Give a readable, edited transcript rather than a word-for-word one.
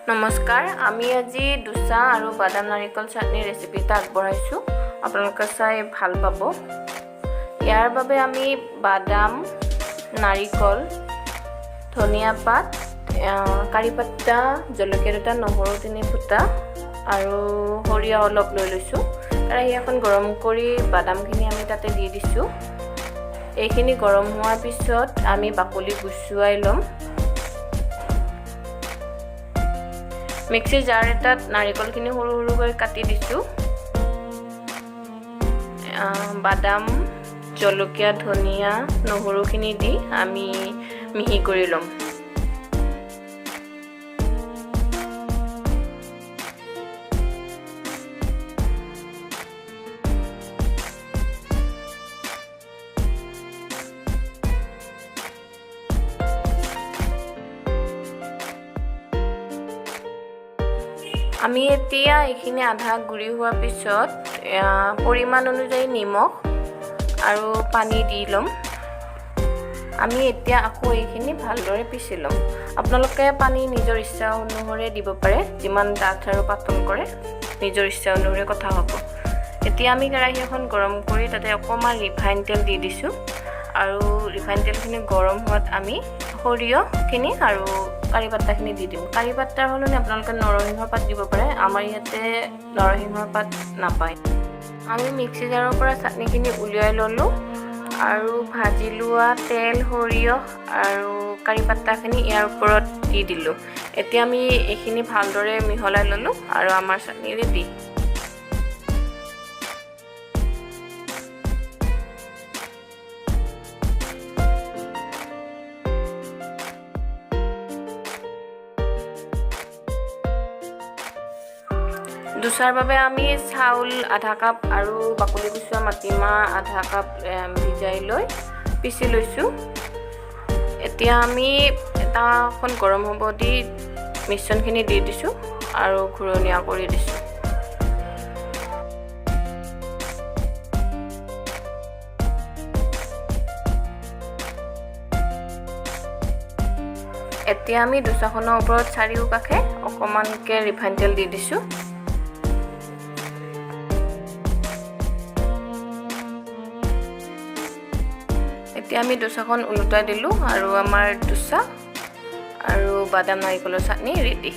নমস্কাৰ, আমি আজি দোচা আৰু বাদাম নাৰিকল চাটনি ৰেচিপিটা আগবঢ়াইছোঁ। আপোনালোকে চাই ভাল পাব। ইয়াৰ বাবে আমি বাদাম, নাৰিকল, ধনিয়া পাত, কাৰি পাত্তা, জলকীয়া দুটা, নহৰু 3 ফুটা আৰু সৰিয়হ অলপ লৈ লৈছোঁ। কেৰাহী এখন গৰম কৰি বাদামখিনি আমি তাতে দি দিছোঁ। এইখিনি গৰম হোৱাৰ পিছত আমি বাকলি গুচুৱাই ল'ম। মিক্সিৰ জাৰ এটাত নাৰিকলখিনি সৰু সৰুকৈ কাটি দিছোঁ। বাদাম, জলকীয়া, ধনিয়া, নহৰুখিনি দি আমি মিহি কৰি ল'ম। আমি এতিয়া এইখিনি আধা গুৰি হোৱাৰ পিছত পৰিমাণ অনুযায়ী নিমখ আৰু পানী দি ল'ম। আমি এতিয়া আকৌ এইখিনি ভালদৰে পিচি ল'ম। আপোনালোকে পানী নিজৰ ইচ্ছা অনুসৰি দিব পাৰে, যিমান ডাঠ আৰু পাতল কৰে নিজৰ ইচ্ছা অনুসৰি কথা হ'ব। এতিয়া আমি কেৰাহী এখন গৰম কৰি তাতে অকণমান ৰিফাইন তেল দি দিছোঁ আৰু ৰিফাইন তেলখিনি গৰম হোৱাত আমি সৰিয়হখিনি আৰু কাৰি পাত্তাখিনি দি দিম। কাৰি পাত্তাৰ সলনি আপোনালোকে নৰসিংহৰ পাত দিব পাৰে, আমাৰ ইয়াতে নৰসিংহৰ পাত নাপায়। আমি মিক্সি জাৰৰ পৰা চাটনিখিনি উলিয়াই ল'লোঁ আৰু ভাজি লোৱা তেল, সৰিয়হ আৰু কাৰি পাত্তাখিনি ইয়াৰ ওপৰত দি দিলোঁ। এতিয়া আমি এইখিনি ভালদৰে মিহলাই ল'লোঁ আৰু আমাৰ চাটনি ৰেডি। দোচাৰ বাবে আমি চাউল আধা কাপ আৰু বাকলি গুচোৱা মাটিমাহ আধা কাপ ভিজাই লৈ পিচি লৈছোঁ। এতিয়া আমি তাখন গৰম হ'ব দি মিশ্ৰণখিনি দি দিছোঁ আৰু ঘূৰণীয়া কৰি দিছোঁ। এতিয়া আমি দোচাখনৰ ওপৰত চাৰিওকাষে অকণমানকৈ ৰিফাইন তেল দি দিছোঁ। এতিয়া আমি দোচাখন ওলোটাই দিলোঁ আৰু আমাৰ দোচা আৰু বাদাম নাৰিকলৰ চাটনি ৰেডি।